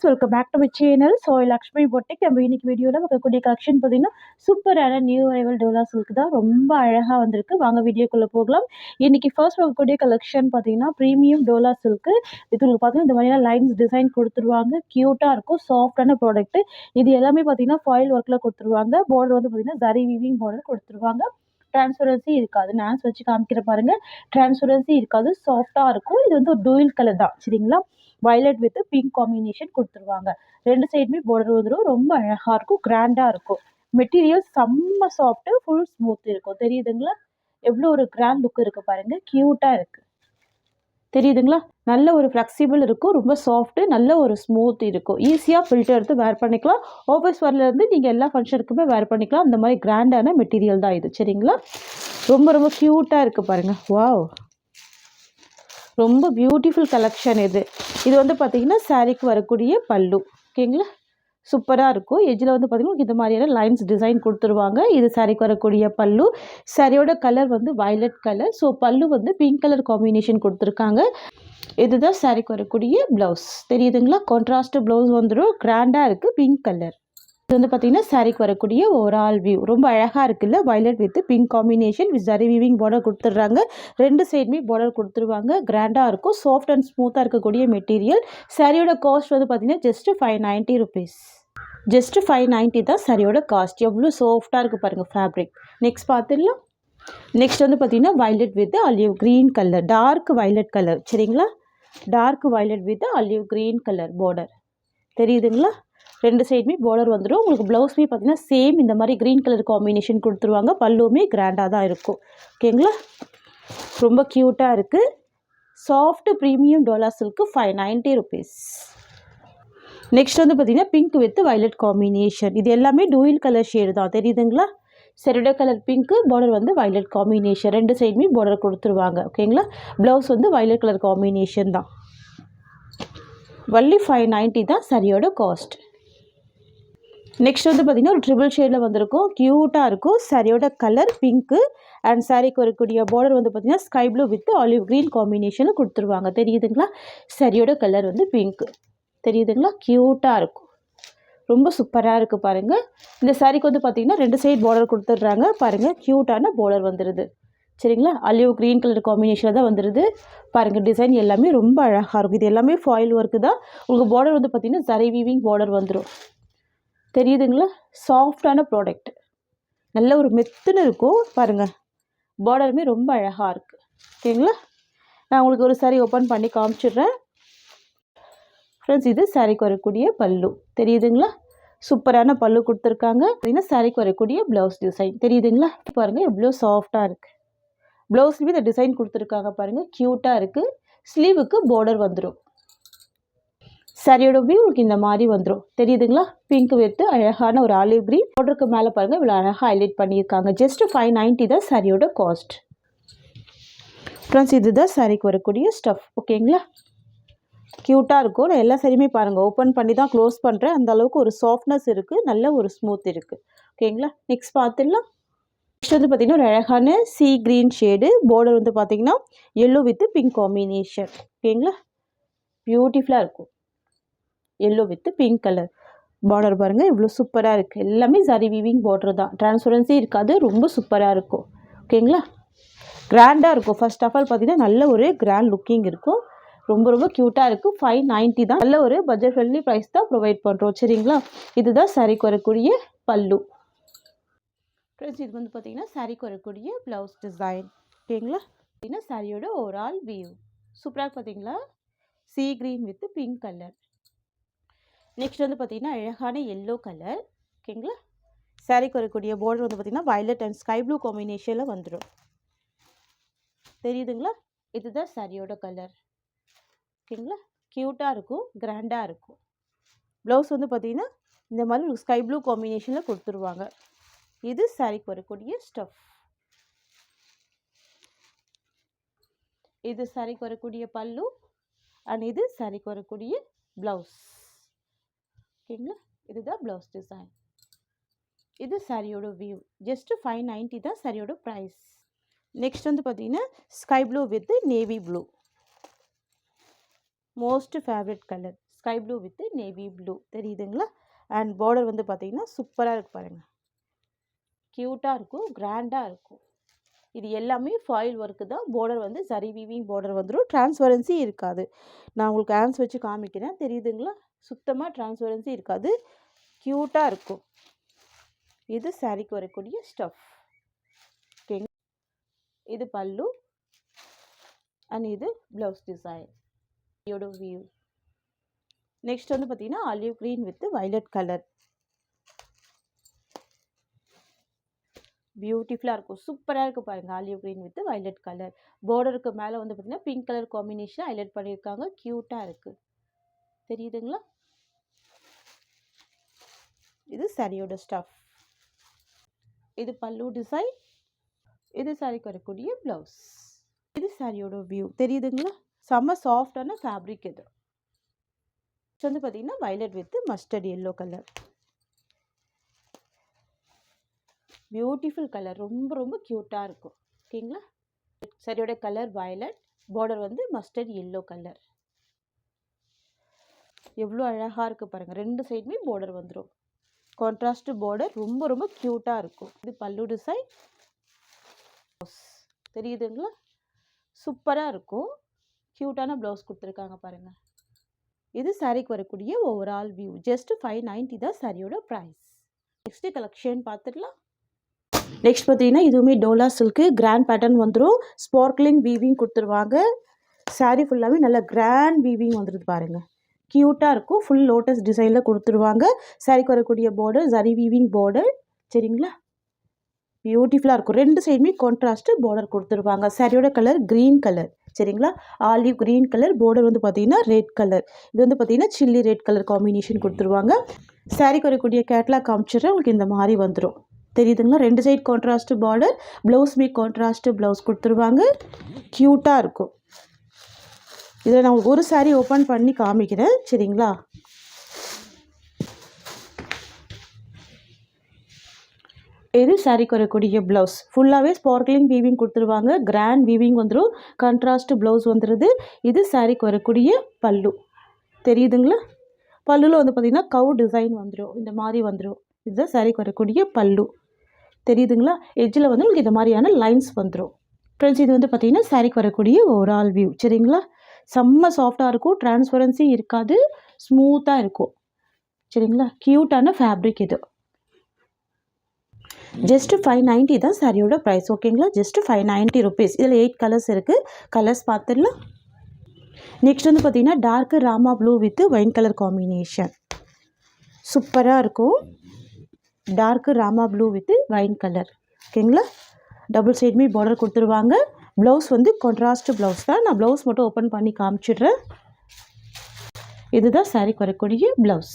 Welcome back to my channel. So Lakshmi boutique நம்ம இன்னைக்கு வீடியோவில் பார்க்கக்கூடிய கலெக்ஷன் பார்த்தீங்கன்னா சூப்பரான நியூ அரைவல் டோலா சில்க் தான். ரொம்ப அழகாக வந்திருக்கு. வாங்க வீடியோக்குள்ளே போகலாம். இன்னைக்கு ஃபர்ஸ்ட் பார்க்கக்கூடிய கலெக்ஷன் பார்த்தீங்கன்னா ப்ரீமியம் டோலா சில்க்கு. இது உங்களுக்கு பார்த்தீங்கன்னா இந்த மாதிரியான லைன்ஸ் டிசைன் கொடுத்துருவாங்க. க்யூட்டாக இருக்கும். சாஃப்டான ப்ராடக்ட். இது எல்லாமே பார்த்தீங்கன்னா ஃபாயில் ஒர்க்கில் கொடுத்துருவாங்க. பார்டர் வந்து பார்த்தீங்கன்னா ஜரி வீவிங் பார்டர் கொடுத்துருவாங்க. டிரான்ஸ்பரன்சி இருக்காது. நான் வச்சு காமிக்கிற பாருங்க. டிரான்ஸ்பரன்சி இருக்காது. சாஃப்டாக இருக்கும். இது வந்து ஒரு டூயல் கலர் தான். சரிங்களா? வயலட் வித் பிங்க் காம்பினேஷன் கொடுத்துருவாங்க. ரெண்டு சைடுமே பார்டர் வந்துடும். ரொம்ப அழகாக இருக்கும். கிராண்டாக இருக்கும். மெட்டீரியல் செம்ம சாஃப்ட்டு, ஃபுல் ஸ்மூத் இருக்கும். தெரியுதுங்களா? எவ்வளோ ஒரு கிராண்ட் லுக் இருக்குது பாருங்கள். க்யூட்டாக இருக்குது. தெரியுதுங்களா? நல்ல ஒரு ஃப்ளெக்சிபிள் இருக்கும். ரொம்ப சாஃப்ட்டு, நல்ல ஒரு ஸ்மூத் இருக்கும். ஈஸியாக ஃபில்டர் எடுத்து வேர் பண்ணிக்கலாம். ஆஃபீஸ் வரலேருந்து நீங்கள் எல்லா ஃபங்க்ஷனுக்குமே வேர் பண்ணிக்கலாம். அந்த மாதிரி கிராண்டான மெட்டீரியல் தான் இது. சரிங்களா? ரொம்ப ரொம்ப க்யூட்டாக இருக்குது பாருங்கள். வாவ், ரொம்ப பியூட்டிஃபுல் கலெக்ஷன் இது. இது வந்து பார்த்திங்கன்னா சாரீக்கு வரக்கூடிய பல்லு. ஓகேங்களா? சூப்பராக இருக்கும். எஜ்ஜில் வந்து பார்த்திங்கன்னா இந்த மாதிரியான லைன்ஸ் டிசைன் கொடுத்துருவாங்க. இது சாரீக்கு வரக்கூடிய பல்லு. சாரியோட கலர் வந்து வயலட் கலர். ஸோ பல்லு வந்து பிங்க் கலர் காம்பினேஷன் கொடுத்துருக்காங்க. இதுதான் சாரீக்கு வரக்கூடிய ப்ளவுஸ். தெரியுதுங்களா? கான்ட்ராஸ்ட் ப்ளவுஸ் வந்துடும். கிராண்டாக இருக்குது. Pink colour. இது வந்து பார்த்தீங்கன்னா சாரீக்கு வரக்கூடிய ஓவரால் வியூ. ரொம்ப அழகாக இருக்குல்ல? Violet with pink combination with zari weaving border கொடுத்துட்றாங்க. ரெண்டு சைடுமே பார்டர் கொடுத்துருவாங்க. கிராண்டாக இருக்கும். சாஃப்ட் அண்ட் ஸ்மூத்தாக இருக்கக்கூடிய மெட்டீரியல். சாரியோட காஸ்ட் வந்து பார்த்தீங்கன்னா ஜஸ்ட் 590 ருபீஸ். ஜஸ்ட் 590 தான் சாரியோட காஸ்ட். எவ்வளோ சாஃப்டாக இருக்குது பாருங்கள் ஃபேப்ரிக். நெக்ஸ்ட் பார்த்துடலாம். நெக்ஸ்ட் வந்து பார்த்தீங்கன்னா violet with olive green colour. Dark violet colour. சரிங்களா? Dark violet with olive green colour border. தெரியுதுங்களா? ரெண்டு சைடுமே பார்டர் வந்துடும். உங்களுக்கு ப்ளவுஸ்மே பார்த்தீங்கன்னா சேம் இந்த மாதிரி க்ரீன் கலர் காம்பினேஷன் கொடுத்துருவாங்க. பல்லுமே கிராண்டாக தான் இருக்கும். ஓகேங்களா? ரொம்ப க்யூட்டாக இருக்குது. Soft premium Dola silk 590 rupees. Next வந்து பார்த்தீங்கன்னா பிங்க் வித் வயலட் காம்பினேஷன். இது எல்லாமே டூயல் கலர் ஷேடு தான். தெரியுதுங்களா? சரியோட கலர் பிங்க்கு, பார்டர் வந்து வயலட் காம்பினேஷன். ரெண்டு சைடுமே பார்டர் கொடுத்துருவாங்க. ஓகேங்களா? ப்ளவுஸ் வந்து வயலட் கலர் காம்பினேஷன் தான். வள்ளி 590 தான் சரியோட காஸ்ட். நெக்ஸ்ட் வந்து பார்த்திங்கன்னா ஒரு ட்ரிபிள் ஷேடில் வந்திருக்கும். க்யூட்டாக இருக்கும். சாரியோட கலர் பிங்க்கு அண்ட் சாரிக்கு வரக்கூடிய பார்டர் வந்து பார்த்திங்கன்னா sky blue with olive green காம்பினேஷனில் கொடுத்துருவாங்க. தெரியுதுங்களா? சாரியோட கலர் வந்து பிங்க்கு. தெரியுதுங்களா? க்யூட்டாக இருக்கும். ரொம்ப சூப்பராக இருக்குது பாருங்கள். இந்த சாரிக்கு வந்து பார்த்திங்கன்னா ரெண்டு சைடு பார்டர் கொடுத்துட்றாங்க. பாருங்கள், க்யூட்டான பார்டர் வந்துடுது. சரிங்களா? ஆலிவ் க்ரீன் கலர் காம்பினேஷனில் தான் வந்துடுது. பாருங்கள், டிசைன் எல்லாமே ரொம்ப அழகாக இருக்கும். இது எல்லாமே ஃபாயில் ஒர்க்கு தான். உங்களுக்கு பார்டர் வந்து பார்த்திங்கன்னா ஜரி வீவிங் பார்டர் வந்துடும். தெரியுதுங்களா? சாஃப்டான ப்ராடக்ட். நல்ல ஒரு மெத்துன்னு இருக்கும். பாருங்கள், பார்டருமே ரொம்ப அழகாக இருக்குது. ஓகேங்களா? நான் உங்களுக்கு ஒரு சாரி ஓப்பன் பண்ணி காமிச்சிடுறேன். ஃப்ரெண்ட்ஸ், இது சாரிக்கு வரக்கூடிய பல்லு. தெரியுதுங்களா? சூப்பரான பல்லு கொடுத்துருக்காங்க. அப்படின்னா சாரிக்கு வரக்கூடிய ப்ளவுஸ் டிசைன். தெரியுதுங்களா? பாருங்கள், எவ்வளோ சாஃப்டாக இருக்குது. ப்ளவுஸ்லேயும் இந்த டிசைன் கொடுத்துருக்காங்க. பாருங்கள், க்யூட்டாக இருக்குது. ஸ்லீவுக்கு பார்டர் வந்துடும். சாரியோட வியூ உங்களுக்கு இந்த மாதிரி வந்துடும். தெரியுதுங்களா? பிங்க் வித்து அழகான ஒரு ஆலிவ் க்ரீன் பார்டருக்கு மேலே பாருங்கள், இவ்வளோ அழகாக ஹைலைட் பண்ணியிருக்காங்க. ஜஸ்ட் 590 தான் சாரியோட காஸ்ட். ஃப்ரெண்ட்ஸ், இதுதான் சாரிக்கு வரக்கூடிய ஸ்டஃப். ஓகேங்களா? க்யூட்டாக இருக்கும். நான் எல்லா சாரியுமே பாருங்கள் ஓப்பன் பண்ணி தான் க்ளோஸ் பண்ணுறேன். அந்த அளவுக்கு ஒரு சாஃப்ட்னஸ் இருக்குது. நல்ல ஒரு ஸ்மூத் இருக்குது. ஓகேங்களா? நெக்ஸ்ட் பார்த்துடலாம். நெக்ஸ்ட் வந்து பார்த்திங்கன்னா ஒரு அழகான சீ க்ரீன் ஷேடு. பார்டர் வந்து பார்த்திங்கன்னா எல்லோ வித் பிங்க் காம்பினேஷன். ஓகேங்களா? பியூட்டிஃபுல்லாக இருக்கும். Yellow with pink colour border பாருங்கள், இவ்வளோ சூப்பராக இருக்குது. எல்லாமே ஜரி வீவிங் பார்டர் தான். டிரான்ஸ்பரன்சி இருக்காது. ரொம்ப சூப்பராக இருக்கும். ஓகேங்களா? கிராண்டாக இருக்கும். ஃபர்ஸ்ட் ஆஃப் ஆல் பார்த்தீங்கன்னா நல்ல ஒரு கிராண்ட் லுக்கிங் இருக்கும். ரொம்ப ரொம்ப க்யூட்டாக இருக்குது. 590 தான். நல்ல ஒரு பட்ஜெட் ஃப்ரெண்ட்லி ப்ரைஸ் தான் ப்ரொவைட் பண்ணுறோம். சரிங்களா? இதுதான் சாரிக்கு வரக்கூடிய பல்லு. ஃப்ரெண்ட்ஸ், இது வந்து பார்த்திங்கன்னா சாரிக்கு வரக்கூடிய ப்ளவுஸ் டிசைன். ஓகேங்களா? பார்த்தீங்கன்னா சாரியோட ஓவரால் வியூ சூப்பராக பார்த்தீங்களா? See green with pink colour. Next வந்து பார்த்திங்கன்னா அழகான எல்லோ கலர். ஓகேங்களா? சாரிக்கு வரக்கூடிய பார்டர் வந்து பார்த்திங்கன்னா வயலட் அண்ட் ஸ்கை ப்ளூ காம்பினேஷனில் வந்துடும். தெரியுதுங்களா? இதுதான் சாரியோட கலர். ஓகேங்களா? க்யூட்டாக இருக்கும். கிராண்டாக இருக்கும். ப்ளவுஸ் வந்து பார்த்திங்கன்னா இந்த மாதிரி ஸ்கை ப்ளூ காம்பினேஷனில் கொடுத்துருவாங்க. இது சாரிக்கு வரக்கூடிய ஸ்டஃப். இது சாரிக்கு வரக்கூடிய பல்லு அண்ட் இது சாரிக்கு வரக்கூடிய ப்ளவுஸ். ஓகேங்களா? இதுதான் ப்ளவுஸ் டிசைன். இது சாரியோட வியூ. ஜஸ்ட் 590 தான் சாரியோட ப்ரைஸ். நெக்ஸ்ட் வந்து பார்த்தீங்கன்னா sky blue with navy blue. Most favourite colour sky blue with navy blue தெரியுதுங்களா. அண்ட் பார்டர் வந்து பார்த்திங்கன்னா சூப்பராக இருக்குது பாருங்கள், க்யூட்டாக இருக்கும், கிராண்டாக இருக்கும். இது எல்லாமே ஃபாயில் ஒர்க்கு தான். பார்டர் வந்து சரி வீவிங் பார்டர் வந்துடும், டிரான்ஸ்பரன்சி இருக்காது. நான் உங்களுக்கு ஹேண்ட்ஸ் வச்சு காமிக்கிறேன், தெரியுதுங்களா, சுத்தமாக டிரான்ஸ்பரன்சி இருக்காது, க்யூட்டாக இருக்கும். இது சாரிக்கு வரக்கூடிய ஸ்டஃப். ஓகேங்க, இது பல்லு அண்ட் இது ப்ளவுஸ் டிசைன் இதோட வியூ. நெக்ஸ்ட் வந்து பார்த்தீங்கன்னா olive green with violet colour, பியூட்டிஃபுல்லாக இருக்கும், சூப்பராக இருக்குது பாருங்கள். Olive green with violet colour, பார்டருக்கு மேலே வந்து பார்த்திங்கன்னா பிங்க் கலர் காம்பினேஷன் ஹைலைட் பண்ணியிருக்காங்க, க்யூட்டாக இருக்குது, தெரியுதுங்களா. இது சாரியோட ஸ்டஃப், இது பல்லு டிசைன், இது சாரிக்கு வரக்கூடிய ப்ளவுஸ், இது சாரியோட வியூ, தெரியுதுங்களா. செம்ம சாஃப்டான ஃபேப்ரிக். இது வந்து பார்த்திங்கன்னா violet with mustard yellow colour, beautiful colour, ரொம்ப ரொம்ப க்யூட்டாக இருக்கும். ஓகேங்களா, சரியோட கலர் வயலட், பார்டர் வந்து மஸ்டர்ட் எல்லோ கலர், எவ்வளோ அழகாக இருக்குது பாருங்கள். ரெண்டு சைடுமே பார்டர் வந்துடும், கான்ட்ராஸ்ட் பார்டர், ரொம்ப ரொம்ப க்யூட்டாக இருக்கும். இது பல்லு டிசைன், தெரியுதுங்களா, சூப்பராக இருக்கும், க்யூட்டான ப்ளவுஸ் கொடுத்துருக்காங்க பாருங்கள். இது சாரிக்கு வரக்கூடிய ஓவரால் வியூ. ஜஸ்ட் 590 தான் சாரியோட ப்ரைஸ். நெக்ஸ்ட் கலெக்ஷன் பார்த்துடலாம். நெக்ஸ்ட் பார்த்தீங்கன்னா இதுவுமே டோலா சில்க்கு கிராண்ட் பேட்டர்ன் வந்துடும், ஸ்பார்க்லிங் வீவிங் கொடுத்துருவாங்க. சாரீ ஃபுல்லாகவே நல்லா கிராண்ட் வீவிங் வந்துடுது பாருங்கள், க்யூட்டாக இருக்கும். ஃபுல் லோட்டஸ் டிசைனில் கொடுத்துருவாங்க. சாரிக்கு வரக்கூடிய பார்டர் ஜரி வீவிங் பார்டர், சரிங்களா, பியூட்டிஃபுல்லாக இருக்கும். ரெண்டு சைடுமே கான்ட்ராஸ்ட்டு பார்டர் கொடுத்துருவாங்க. சாரியோட கலர் க்ரீன் கலர், சரிங்களா, ஆலிவ் க்ரீன் கலர், பார்டர் வந்து பார்த்தீங்கன்னா ரெட் கலர், இது வந்து பார்த்தீங்கன்னா சில்லி ரெட் கலர் காம்பினேஷன் கொடுத்துருவாங்க. சாரிக்கு வரக்கூடிய கேட்லாக் காமிச்சிடுறேன், உங்களுக்கு இந்த மாதிரி வந்துடும், தெரியுதுங்களா. ரெண்டு சைட் கான்ட்ராஸ்ட் பார்டர், ப்ளவுஸ்மே கான்ட்ராஸ்ட் ப்ளவுஸ் கொடுத்துருவாங்க, க்யூட்டாக இருக்கும். இதில் நான் ஒரு சாரீ ஓப்பன் பண்ணி காமிக்கிறேன், சரிங்களா. இது சாரிக்கு வரக்கூடிய ப்ளவுஸ், ஃபுல்லாகவே ஸ்பார்க்லிங் வீவிங் கொடுத்துருவாங்க, கிராண்ட் வீவிங் வந்துடும், கான்ட்ராஸ்ட் ப்ளவுஸ் வந்துடுது. இது சாரிக்கு வரக்கூடிய பல்லு, தெரியுதுங்களா. பல்லுவில் வந்து பார்த்திங்கன்னா கவு டிசைன் வந்துடும், இந்த மாதிரி வந்துடும். இதுதான் சாரிக்கு வரக்கூடிய பல்லு, தெரியுதுங்களா. எட்ஜில் வந்து உங்களுக்கு இந்த மாதிரியான லைன்ஸ் வந்துடும். ஃப்ரெண்ட்ஸ், இது வந்து பார்த்திங்கன்னா சாரிக்கு வரக்கூடிய ஓவரால் வியூ, சரிங்களா. செம்ம சாஃப்டாக இருக்கும், டிரான்ஸ்பரன்சி இருக்காது, ஸ்மூத்தாக இருக்கும், சரிங்களா. க்யூட்டான ஃபேப்ரிக் இது. ஜஸ்ட்டு 590 தான் சாரியோட ப்ரைஸ், ஓகேங்களா. Just 590 rupees. இதில் 8 கலர்ஸ் இருக்குது, கலர்ஸ் பார்த்துடலாம். நெக்ஸ்ட் வந்து பார்த்திங்கன்னா dark Rama blue with wine colour combination, சூப்பராக இருக்கும். Dark Rama blue with wine colour, ஓகேங்களா. டபுள் சைடுமே பார்டர் கொடுத்துருவாங்க. ப்ளவுஸ் வந்து கான்ட்ராஸ்ட் ப்ளவுஸ் தான், நான் ப்ளவுஸ் மட்டும் ஓப்பன் பண்ணி காமிச்சிடுறேன். இதுதான் சாரிக்கு வரக்கூடிய ப்ளவுஸ்.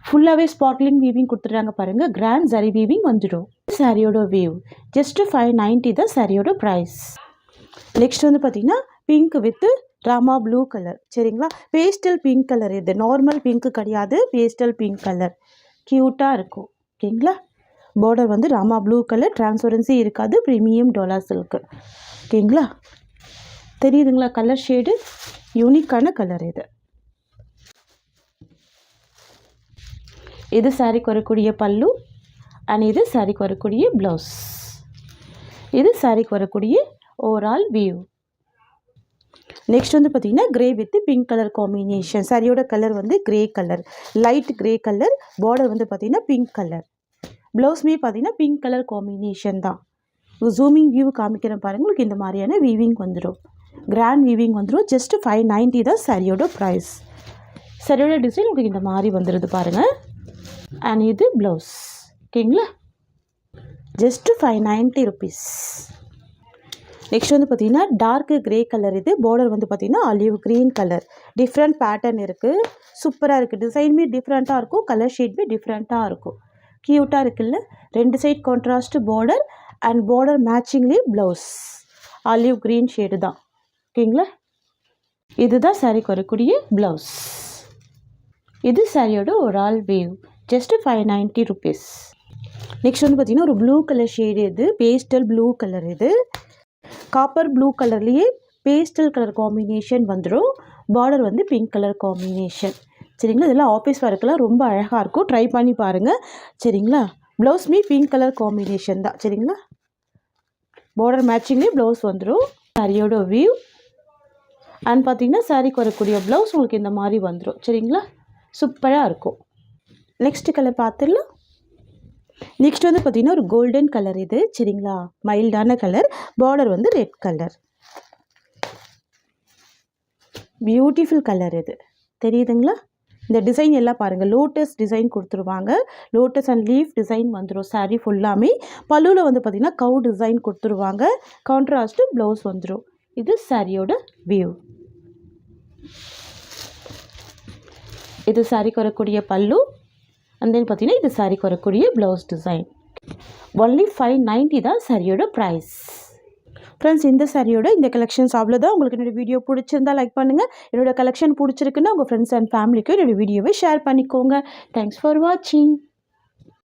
ஃபுல்லாகவே ஸ்பார்க்லிங் வீவிங் கொடுத்துட்றாங்க பாருங்கள், கிராண்ட் ஜரி வீவிங் வந்துடும். சாரியோட வியூ ஜஸ்ட்டு 590 தான் சாரியோட ப்ரைஸ். நெக்ஸ்ட் வந்து பார்த்திங்கன்னா pink with Rama blue colour, சரிங்களா. பேஸ்டல் பிங்க் கலர், இது நார்மல் பிங்க்கு கிடையாது, பேஸ்டல் பிங்க் கலர், க்யூட்டாக இருக்கும், ஓகேங்களா. பார்டர் வந்து ராமா ப்ளூ கலர், டிரான்ஸ்பரன்சி இருக்காது, ப்ரீமியம் டோலா சில்க்கு, ஓகேங்களா. தெரியுதுங்களா, கலர் ஷேடு யூனிக்கான கலர் இது. இது சாரிக்கு வரக்கூடிய பல்லு அண்ட் இது சாரிக்கு வரக்கூடிய ப்ளவுஸ். இது சாரிக்கு வரக்கூடிய ஓவரால் வியூ. நெக்ஸ்ட் வந்து பார்த்திங்கன்னா grey with pink colour combination. சாரியோட கலர் வந்து grey colour, light grey colour, border வந்து பார்த்திங்கன்னா பிங்க் கலர், ப்ளவுஸ்மே பார்த்திங்கன்னா பிங்க் கலர் காம்பினேஷன் தான். ஜூமிங் வியூ காமிக்கிறேன் பாருங்கள், உங்களுக்கு இந்த மாதிரியான வீவிங் வந்துடும், கிராண்ட் வீவிங் வந்துடும். ஜஸ்ட்டு 590 தான் சாரியோட ப்ரைஸ். சாரியோட டிசைன் உங்களுக்கு இந்த மாதிரி வந்துடுது பாருங்கள். அண்ட் இது ப்ளவுஸ், ஓகேங்களா. Just 590 rupees. நெக்ஸ்ட் வந்து பார்த்திங்கன்னா டார்க்கு கிரே கலர், இது பார்டர் வந்து பார்த்திங்கன்னா olive green colour, different pattern இருக்குது, சூப்பராக இருக்குது. டிசைனுமே டிஃப்ரெண்ட்டாக இருக்கும், கலர் ஷேட்மே டிஃப்ரெண்ட்டாக இருக்கும், க்யூட்டாக இருக்குல்ல. ரெண்டு side contrast border and border மேட்சிங்லேயே ப்ளவுஸ் ஆலிவ் க்ரீன் ஷேடு தான், ஓகேங்களா. இதுதான் சாரிக்கு வரக்கூடிய ப்ளவுஸ். இது சாரியோட ஒரு all view. Just 590 rupees. Next வந்து பார்த்திங்கன்னா ஒரு ப்ளூ கலர் ஷேடு, இது பேஸ்டல் ப்ளூ கலர், இது காப்பர் ப்ளூ கலர்லேயே பேஸ்டல் கலர் காம்பினேஷன் வந்துடும். பார்டர் வந்து பிங்க் கலர் காம்பினேஷன், சரிங்களா. இதெல்லாம் ஆஃபீஸ் ஒர்க்கெலாம் ரொம்ப அழகாக இருக்கும், ட்ரை பண்ணி பாருங்கள் சரிங்களா. ப்ளவுஸ்மே பிங்க் கலர் காம்பினேஷன் தான் சரிங்களா. பார்டர் மேட்சிங்லேயே ப்ளவுஸ் வந்துடும். சாரியோட வியூ அண்ட் பார்த்தீங்கன்னா சாரிக்கு வரக்கூடிய ப்ளவுஸ் உங்களுக்கு இந்த மாதிரி வந்துடும் சரிங்களா. சூப்பராக இருக்கும். நெக்ஸ்ட் கலர் பார்த்துடலாம். நெக்ஸ்ட் வந்து பார்த்திங்கன்னா ஒரு கோல்டன் கலர் இது சரிங்களா. மைல்டான கலர், பார்டர் வந்து ரெட் கலர். பியூட்டிஃபுல் கலர் இது தெரியுதுங்களா. இந்த டிசைன் எல்லாம் பாருங்கள், லோட்டஸ் டிசைன் கொடுத்துருவாங்க. லோட்டஸ் அண்ட் லீஃப் டிசைன் வந்துடும் சாரீ ஃபுல்லாமே. பல்லுவில் வந்து பார்த்திங்கன்னா கவு டிசைன் கொடுத்துருவாங்க. கான்ட்ராஸ்ட்டு ப்ளவுஸ் வந்துடும். இது சாரியோட வியூ. இது சாரிக்கு வரக்கூடிய பல்லு அண்ட் தென் பார்த்திங்கன்னா இது சாரிக்கு வரக்கூடிய ப்ளவுஸ் டிசைன். ஒன்லி 590 தான் சாரியோட ப்ரைஸ். ஃப்ரெண்ட்ஸ், இந்த சாரியோட இந்த கலெக்ஷன்ஸ் அவ்வளோதான். உங்களுக்கு என்னோடய வீடியோ பிடிச்சிருந்தா லைக் பண்ணுங்கள். என்னோடய கலெக்ஷன் பிடிச்சிருக்குன்னா உங்கள் ஃப்ரெண்ட்ஸ் அண்ட் ஃபேமிலிக்கும் என்னோடய வீடியோவை ஷேர் பண்ணிக்கோங்க. தேங்க்ஸ் ஃபார் வாட்சிங்.